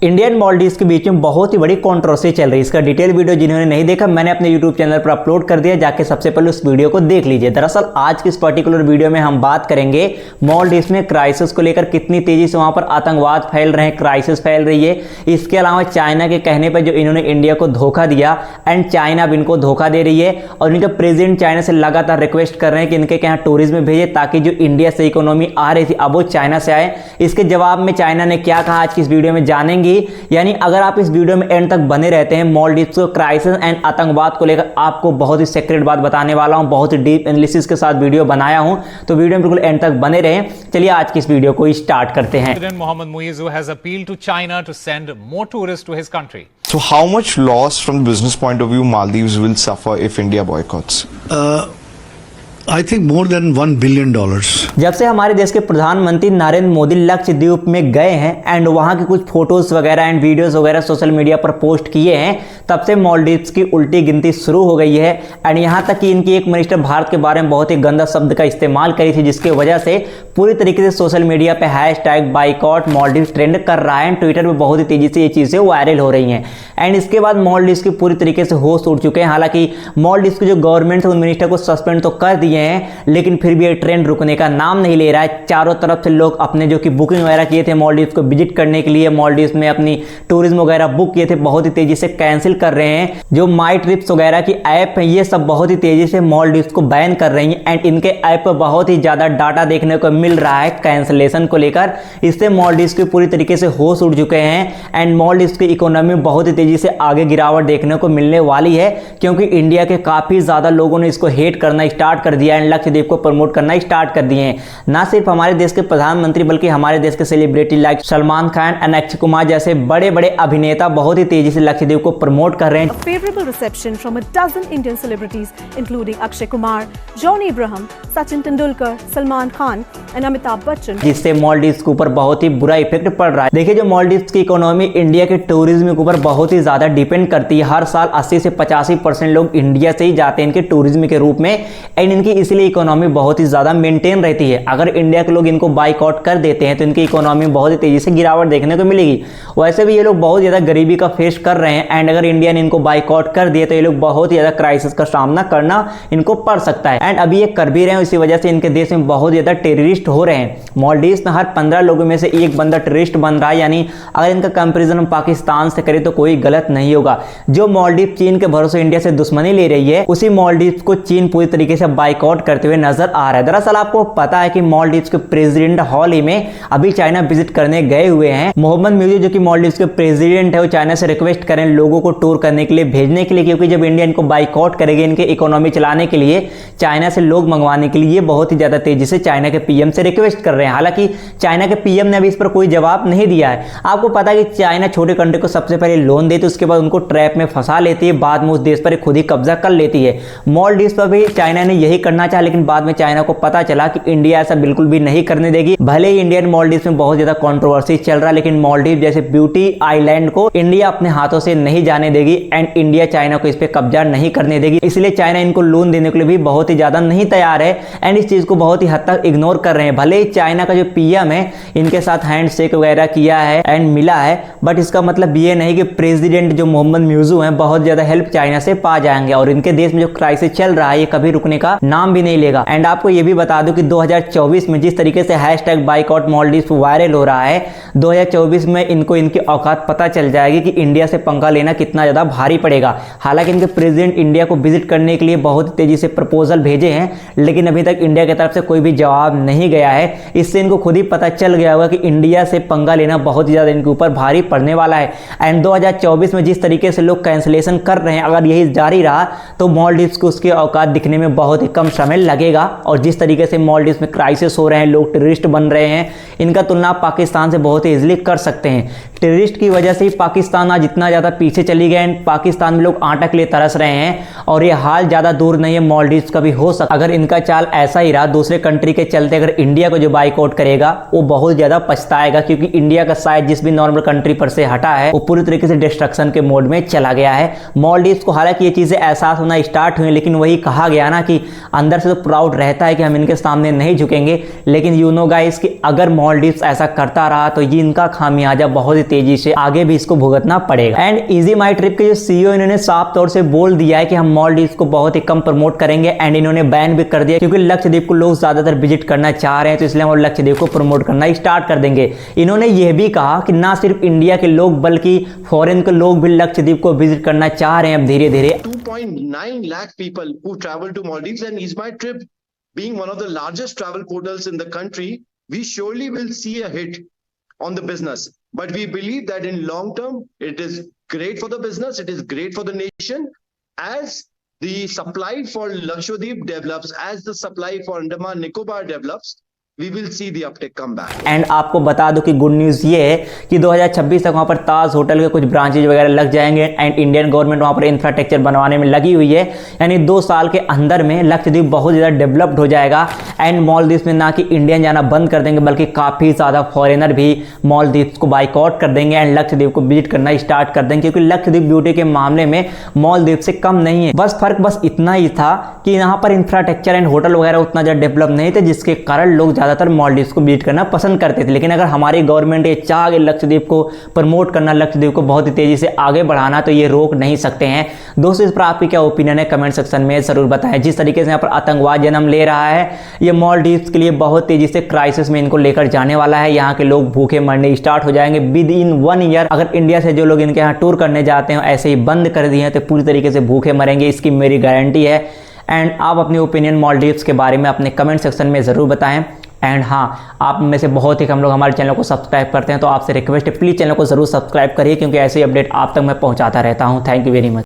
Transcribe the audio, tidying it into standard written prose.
Indian Maldives के बीच में बहुत ही बड़ी कंट्रोवर्सी चल रही है। इसका डिटेल वीडियो जिन्होंने नहीं देखा, मैंने अपने यूट्यूब चैनल पर अपलोड कर दिया, जाके सबसे पहले उस वीडियो को देख लीजिए। दरअसल आज की इस पर्टिकुलर वीडियो में हम बात करेंगे मॉलडीव्स में क्राइसिस को लेकर कितनी तेजी से वहां पर आतंकवाद फैल रहे हैं, क्राइसिस फैल रही है। इसके अलावा चाइना के कहने पर जो इन्होंने इंडिया को धोखा दिया एंड चाइना अब इनको धोखा दे रही है और इनके प्रेसिडेंट चाइना से लगातार रिक्वेस्ट कर रहे हैं कि इनके यहाँ टूरिज्म भेजे ताकि जो इंडिया से इकोनॉमी आ रही थी अब वो चाइना से आए। इसके जवाब में चाइना ने क्या कहा आज की इस वीडियो में जानेंगे। यानी अगर आप इस वीडियो में एंड तक बने रहते हैं, मॉलडीव्स को क्राइसिस एंड आतंकवाद को लेकर आपको बहुत ही सीक्रेट बात बताने वाला हूं, बहुत ही डीप एनालिसिस के साथ वीडियो बनाया हूं, तो वीडियो में बिल्कुल एंड तक बने रहें। चलिए आज की इस वीडियो को स्टार्ट करते हैं। President Mohammad Muizzu has appealed to China to send more tourists to his country. So how much loss from the business point of view Maldives will suffer if India boycotts? I think more than $1 billion. जब से हमारे देश के प्रधानमंत्री नरेंद्र मोदी लक्षद्वीप में गए हैं and वहां की कुछ फोटोज वगैरह एंड वीडियोस वगैरह सोशल मीडिया पर पोस्ट किए हैं, तब से मॉलडीव्स की उल्टी गिनती शुरू हो गई है। एंड यहां तक कि इनकी एक मिनिस्टर भारत के बारे में बहुत ही गंदा शब्द का इस्तेमाल करी थी, जिसकी वजह से पूरी तरीके से सोशल मीडिया पे हैशटैग बाइकॉट मॉलडीव्स ट्रेंड कर रहा है। ट्विटर पर बहुत ही तेजी से ये चीजें वायरल हो रही हैं एंड इसके बाद मॉलडीव्स की पूरी तरीके से होश उड़ चुके हैं। हालांकि मॉलडीव्स की जो गवर्नमेंट है उन मिनिस्टर को सस्पेंड तो कर दिए हैं, लेकिन फिर भी ये ट्रेंड रुकने का नाम नहीं ले रहा है। चारों तरफ से लोग अपने जो कि बुकिंग वगैरह किए थे मॉलडीव्स को विजिट करने के लिए, मॉलडीव्स में अपनी टूरिज्म वगैरह बुक किए थे, बहुत ही तेजी से कैंसिल कर रहे हैं। जो माई ट्रिप्स वगैरह की ऐप है ये सब बहुत ही तेजी से मॉलडीव्स को बैन कर रही है एंड इनके ऐप पर बहुत ही ज्यादा डाटा देखने को मिल रहा है कैंसिलेशन को लेकर। इससे मॉलडीव्स के पूरी तरीके से होश उड़ चुके हैं एंड मॉलडीव्स की इकोनॉमी बहुत ही तेजी से आगे गिरावट देखने को मिलने वाली है, क्योंकि इंडिया के काफी ज्यादा लोगों ने इसको हेट करना स्टार्ट कर दिया एंड लक्षद्वीप को प्रमोट करना स्टार्ट कर दिए हैं। ना सिर्फ हमारे देश के प्रधानमंत्री बल्कि हमारे देश के celebrity like Salman Khan and Akshay Kumar जैसे बड़े बड़े अभिनेता बहुत ही तेजी से लक्षद्वीप को प्रमोट कर रहे हैं। A favorable reception from a dozen Indian celebrities including Akshay Kumar, John Abraham, Sachin Tendulkar, Salman Khan and Amitabh Bachchan, जिससे मॉलडीव्स के ऊपर बहुत ही बुरा इफेक्ट पड़ रहा है। देखिए जो मॉलडीव्स की इकोनॉमी इंडिया के टूरिज्म के ऊपर बहुत ही ज्यादा डिपेंड करती है। हर साल 80 से 85% लोग इंडिया से ही जाते हैं इनके टूरिज्म के रूप में एंड इनकी इसलिए इकोनॉमी बहुत ही ज्यादा मेंटेन रहती है। अगर इंडिया के लोग इनको बाइकआउट कर देते हैं तो इनकी इकोनॉमी में बहुत ही तेजी से गिरावट देखने को मिलेगी। वैसे भी ये लोग बहुत ज्यादा गरीबी का फेस कर रहे हैं एंड अगर इंडिया ने इनको बाइकआउट कर दिए तो ये लोग बहुत ज्यादा क्राइसिस का सामना करना इनको पड़ सकता है एंड अभी ये कर भी रहे हैं। इसी वजह से इनके देश में बहुत ज्यादा टेररिस्ट हो रहे हैं। मॉलडीव्स में हर 15 लोगों में से एक बंदा टेररिस्ट बन रहा है। यानी अगर इनका कंपेरिजन हम पाकिस्तान से करें तो कोई गलत नहीं होगा। जो मॉलडीव चीन के भरोसे इंडिया से दुश्मनी ले रही है, उसी मॉलडीव्स को चीन पूरी तरीके से बाइकआउट करते हुए नजर आ रहा है। दरअसल आपको पता है कि मॉलडीव्स के प्रेसिडेंट हाल ही में अभी चाइना विजिट करने गए हुए हैं। मोहम्मद मुइज़्ज़ू जो कि मॉलडीव्स के प्रेसिडेंट है, वो चाइना से रिक्वेस्ट करें लोगों को टूर करने के लिए भेजने के लिए, क्योंकि जब इंडिया इनको बाइकआउट करेगी इनके इकोनॉमी चलाने के लिए, चाइना से लोग मंगवाने के लिए बहुत ही ज्यादा तेजी से चाइना के पीएम से रिक्वेस्ट कर रहे हैं। हालांकि चाइना के पीएम ने अभी इस पर कोई जवाब नहीं दिया है। आपको पता है कि चाइना छोटे कंट्री को सबसे पहले लोन देती है, उसके बाद उनको ट्रैप में फंसा लेती है, बाद में उस देश पर खुद ही कब्जा कर लेती है। मॉलडीव्स पर भी चाइना ने यही करना चाहा, लेकिन बाद में चाइना को पता चला कि इंडिया ऐसा बिल्कुल भी नहीं करने देगी। भले ही इंडियन मॉलडीव्स में बहुत ज्यादा कंट्रोवर्सी चल रहा है, लेकिन मॉलडीव जैसे ब्यूटी आइलैंड को इंडिया अपने हाथों से नहीं जाने देगी एंड इंडिया चाइना को इस पे कब्जा नहीं करने देगी। इसलिए चाइना इनको लोन देने के लिए भी बहुत ही ज्यादा नहीं तैयार है एंड इस चीज को बहुत ही हद तक इग्नोर कर रहे हैं। भले ही चाइना का जो पीएम है इनके साथ हैंडशेक वगैरह किया है एंड मिला है, बट इसका मतलब ये नहीं कि प्रेसिडेंट जो मोहम्मद मुइज़्ज़ू हैं बहुत ज्यादा हेल्प चाइना से पा जाएंगे और इनके देश में जो क्राइसिस चल रहा है ये कभी रुकने का नाम भी नहीं लेगा। एंड आपको ये भी बता दूं कि 2024 में जिस तरीके से हैशटैग बाइकआउट मॉलडीव्स वायरल हो रहा है, 2024 में इनको इनकी औकात पता चल जाएगी कि इंडिया से पंगा लेना कितना ज्यादा भारी पड़ेगा। हालांकि इनके प्रेसिडेंट इंडिया को विजिट करने के लिए बहुत तेजी से प्रपोजल भेजे हैं, लेकिन अभी तक इंडिया की तरफ से कोई भी जवाब नहीं गया है। इससे इनको खुद ही पता चल गया होगा कि इंडिया से पंगा लेना बहुत ही ज्यादा इनके ऊपर भारी पड़ने वाला है। एंड 2024 में जिस तरीके से लोग कैंसिलेशन कर रहे हैं, अगर यही जारी रहा तो मॉलडीव्स को उसकी औकात दिखने में बहुत ही कम समय लगेगा। और जिस तरीके से मॉलडीव्स में क्राइसिस हो रहे हैं, लोग टेररिस्ट बन रहे हैं, इनका तुलना पाकिस्तान से बहुत ही इजीली कर सकते हैं। टेररिस्ट की वजह से ही पाकिस्तान आज इतना ज्यादा पीछे चली गए एंड पाकिस्तान में लोग आटा के लिए तरस रहे हैं और ये हाल ज्यादा दूर नहीं है, मॉलडीव्स का भी हो सकता। अगर इनका चाल ऐसा ही रहा दूसरे कंट्री के चलते, अगर इंडिया को जो बाइकआउट करेगा वो बहुत ज्यादा पछताएगा, क्योंकि इंडिया का साइज जिस भी नॉर्मल कंट्री पर से हटा है वो पूरी तरीके से डिस्ट्रक्शन के मोड में चला गया है। मॉलडीव्स को हालांकि ये चीजें एहसास होना स्टार्ट हुई, लेकिन वही कहा गया ना कि अंदर से तो प्राउड रहता है कि हम इनके सामने नहीं झुकेंगे, लेकिन यू नो गाइस कि अगर मालदीव्स ऐसा करता रहा तो ये इनका खामियाजा बहुत ही तेजी से आगे भी इसको भुगतना पड़ेगा। एंड इजी माई ट्रिप के जो सीईओ इन्होंने साफ तौर से बोल दिया है कि हम मालदीव्स को बहुत ही कम प्रमोट करेंगे एंड इन्होंने बैन भी कर दिया क्योंकि लक्षद्वीप को लोग ज्यादातर विजिट करना चाह रहे हैं, तो इसलिए हम लक्षद्वीप को प्रमोट करना स्टार्ट कर देंगे। इन्होंने यह भी कहा कि ना सिर्फ इंडिया के लोग बल्कि फॉरेन के लोग भी लक्षद्वीप को विजिट करना चाह रहे हैं अब धीरे धीरे। 2.9 lakh people who travel to Maldives, and EasyMyTrip being one of the largest travel portals in the country, we surely will see a hit on the business. But we believe that in long term, it is great for the business, it is great for the nation. As the supply for Lakshadweep develops, as the supply for Andaman Nicobar develops, we will see the uptick come back. And आपको बता दो कि good news ये है कि 2026 तक वहाँ पर ताज होटल के कुछ ब्रांचेज वगैरह लग जाएंगे एंड इंडियन गवर्नमेंट वहाँ पर इंफ्रास्ट्रक्चर बनवाने में लगी हुई है। यानी 2 साल के अंदर में लक्षद्वीप बहुत ज़्यादा डेवलप्ड हो जाएगा एंड मालदीव्स में ना कि इंडियन जाना बंद कर देंगे बल्कि काफ़ी ज़्यादा फॉरेनर भी मालदीव्स को बाइकआउट कर देंगे एंड लक्षद्वीप को विजिट करना स्टार्ट कर देंगे, क्योंकि लक्षद्वीप ब्यूटी के मामले में मालदीव से कम नहीं है। बस फर्क बस इतना ही था कि यहाँ पर इंफ्रास्ट्रक्चर एंड होटल वगैरह उतना ज़्यादा डेवलप नहीं थे, जिसके कारण लोग ज़्यादातर मालदीव्स को विजिट करना पसंद करते थे। लेकिन अगर हमारी गवर्नमेंट ये चाह लक्षद्वीप को प्रमोट करना, लक्षद्वीप को बहुत ही तेजी से आगे बढ़ाना, तो ये रोक नहीं सकते हैं। दोस्तों इस पर आपकी क्या ओपिनियन है कमेंट सेक्शन में जरूर बताएं। जिस तरीके से यहाँ पर आतंकवाद जन्म ले रहा है, ये मालदीव्स के लिए बहुत तेजी से क्राइसिस में इनको लेकर जाने वाला है। यहाँ के लोग भूखे मरने स्टार्ट हो जाएंगे विद इन 1 ईयर। अगर इंडिया से जो लोग इनके यहाँ टूर करने जाते हैं ऐसे ही बंद कर दिए हैं तो पूरी तरीके से भूखे मरेंगे, इसकी मेरी गारंटी है। एंड आप अपनी ओपिनियन मालदीव्स के बारे में अपने कमेंट सेक्शन में ज़रूर बताएं। एंड हाँ, आप में से बहुत ही कम लोग हमारे चैनल को सब्सक्राइब करते हैं, तो आपसे रिक्वेस्ट है प्लीज़ चैनल को ज़रूर सब्सक्राइब करिए, क्योंकि ऐसे ही अपडेट आप तक मैं पहुंचाता रहता हूं। Thank you very much.